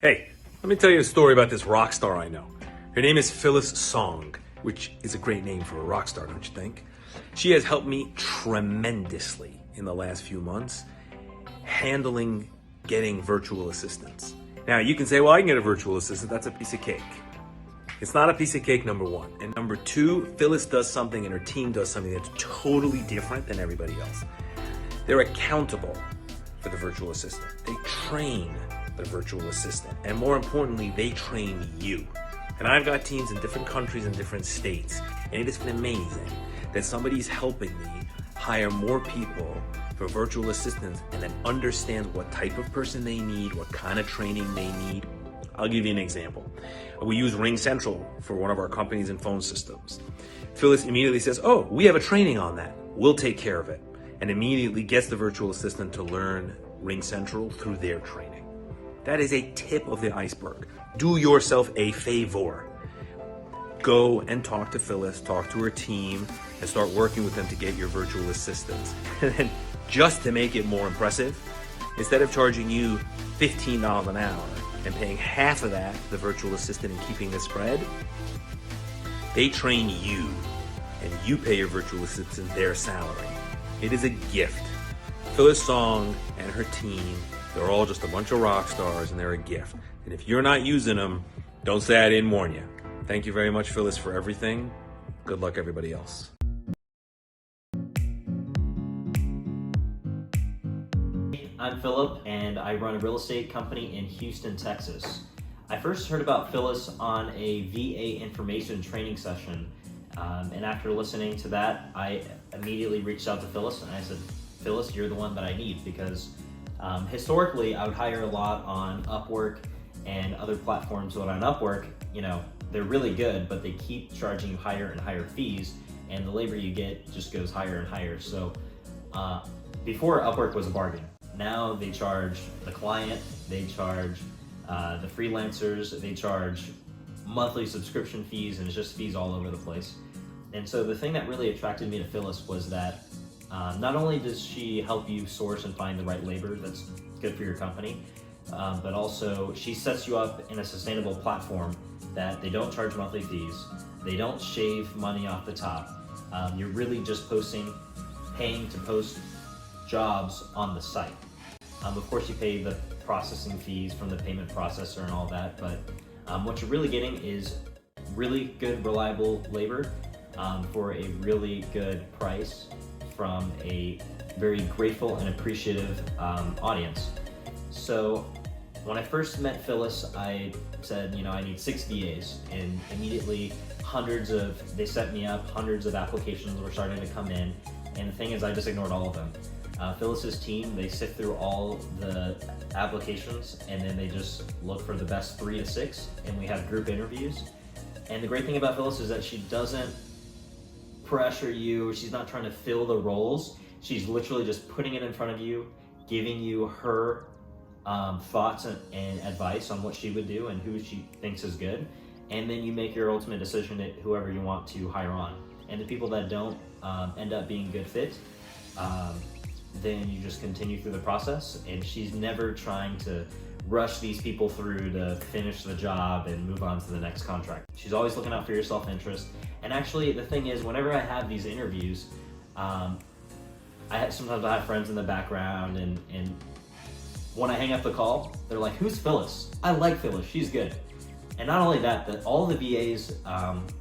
Hey, let me tell you a story about this rock star I know. Her name is Phyllis Song, which is a great name for a rock star, don't you think? She has helped me tremendously in the last few months handling getting virtual assistants. Now, you can say, well, I can get a virtual assistant. That's a piece of cake. It's not a piece of cake, number one. And number two, Phyllis does something and her team does something that's totally different than everybody else. They're accountable for the virtual assistant. They train the virtual assistant. And more importantly, they train you. And I've got teams in different countries and different states. And it has been amazing that somebody's helping me hire more people for virtual assistants and then understand what type of person they need, what kind of training they need. I'll give you an example. We use Ring Central for one of our companies and phone systems. Phyllis immediately says, oh, we have a training on that. We'll take care of it. And immediately gets the virtual assistant to learn Ring Central through their training. That is a tip of the iceberg. Do yourself a favor. Go and talk to Phyllis, talk to her team, and start working with them to get your virtual assistants. And then just to make it more impressive, instead of charging you $15 an hour and paying half of that to the virtual assistant and keeping the spread, they train you and you pay your virtual assistant their salary. It is a gift. Phyllis Song and her team, they're all just a bunch of rock stars and they're a gift. And if you're not using them, don't say I didn't warn you. Thank you very much, Phyllis, for everything. Good luck, everybody else. I'm Phillip, and I run a real estate company in Houston, Texas. I first heard about Phyllis on a VA information training session, and after listening to that, I immediately reached out to Phyllis and I said, Phyllis, you're the one that I need, because historically I would hire a lot on Upwork and other platforms. But on Upwork, they're really good, but they keep charging you higher and higher fees, and the labor you get just goes higher and higher. So before, Upwork was a bargain. Now they charge the client, they charge the freelancers, they charge monthly subscription fees, and it's just fees all over the place. And so the thing that really attracted me to Phyllis was that not only does she help you source and find the right labor that's good for your company, but also she sets you up in a sustainable platform that they don't charge monthly fees, they don't shave money off the top. You're really just paying to post jobs on the site. Of course, you pay the processing fees from the payment processor and all that, but what you're really getting is really good, reliable labor for a really good price from a very grateful and appreciative audience. So when I first met Phyllis, I said, I need 6 VAs, and immediately they set me up, hundreds of applications were starting to come in, and the thing is, I just ignored all of them. Phyllis's team, they sift through all the applications, and then they just look for the best 3 to 6, and we have group interviews. And the great thing about Phyllis is that she doesn't pressure you, she's not trying to fill the roles, she's literally just putting it in front of you, giving you her thoughts and advice on what she would do and who she thinks is good, and then you make your ultimate decision at whoever you want to hire on. And the people that don't end up being good fit, then you just continue through the process, and she's never trying to rush these people through to finish the job and move on to the next contract. She's always looking out for your self-interest. And actually, the thing is, whenever I have these interviews, sometimes I have friends in the background, and when I hang up the call, they're like, who's Phyllis? I like Phyllis, she's good. And not only that, but all the VAs,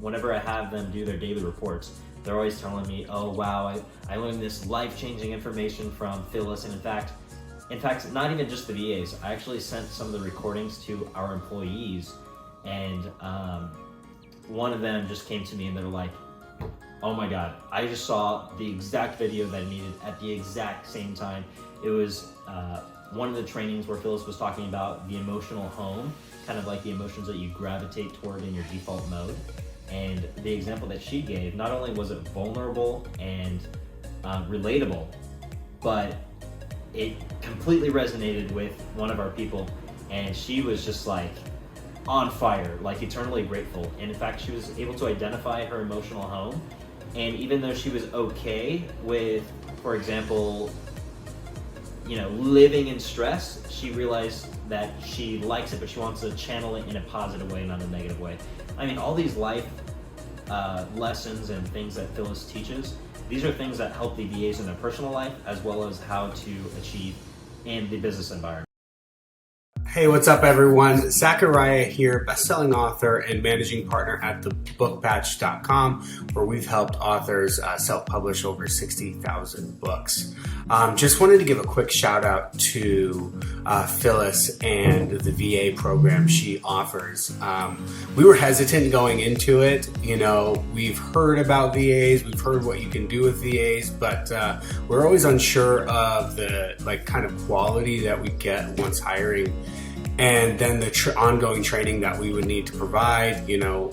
whenever I have them do their daily reports, they're always telling me, oh wow, I learned this life-changing information from Phyllis. And in fact, not even just the VAs, I actually sent some of the recordings to our employees, and one of them just came to me and they're like, oh my God, I just saw the exact video that I needed at the exact same time. It was one of the trainings where Phyllis was talking about the emotional home, kind of like the emotions that you gravitate toward in your default mode. And the example that she gave, not only was it vulnerable and relatable, but it completely resonated with one of our people, and she was just like on fire, like eternally grateful. And in fact, she was able to identify her emotional home, and even though she was okay with, for example, living in stress, she realized that she likes it, but she wants to channel it in a positive way, not a negative way. I mean, all these life lessons and things that Phyllis teaches, these are things that help the VAs in their personal life as well as how to achieve in the business environment. Hey, what's up everyone? Zachariah here, best-selling author and managing partner at thebookpatch.com, where we've helped authors self-publish over 60,000 books. Just wanted to give a quick shout out to Phyllis and the VA program she offers. We were hesitant going into it. You know, we've heard about VAs, we've heard what you can do with VAs, but we're always unsure of the kind of quality that we get once hiring, and then the ongoing training that we would need to provide. You know,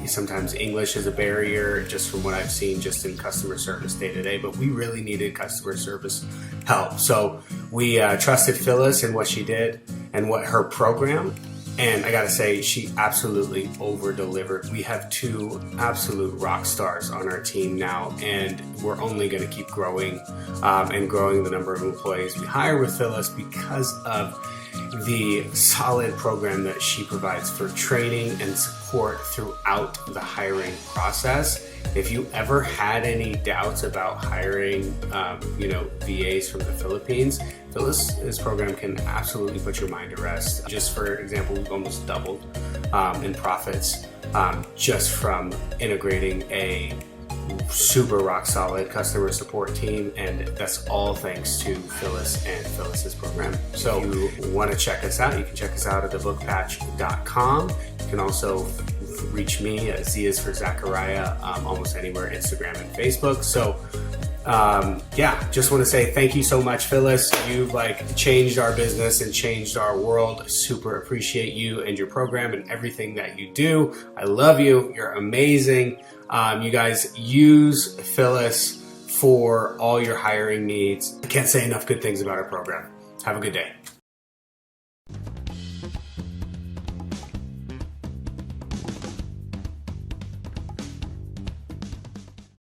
sometimes English is a barrier, just from what I've seen just in customer service day to day, but we really needed customer service help. So we trusted Phyllis and what she did and what her program, and I gotta say, she absolutely over-delivered. We have 2 absolute rock stars on our team now, and we're only gonna keep growing and growing the number of employees we hire with Phyllis because of the solid program that she provides for training and support throughout the hiring process. If you ever had any doubts about hiring, VAs from the Philippines, Phyllis's program can absolutely put your mind to rest. Just for example, we've almost doubled in profits just from integrating a super rock solid customer support team, and that's all thanks to Phyllis and Phyllis's program. So if you want to check us out, you can check us out at thebookpatch.com. You can also reach me at Z is for Zachariah almost anywhere, Instagram and Facebook. So just want to say thank you so much, Phyllis. You've changed our business and changed our world. Super appreciate you and your program and everything that you do. I love you. You're amazing. You guys use Phyllis for all your hiring needs. I can't say enough good things about our program. Have a good day.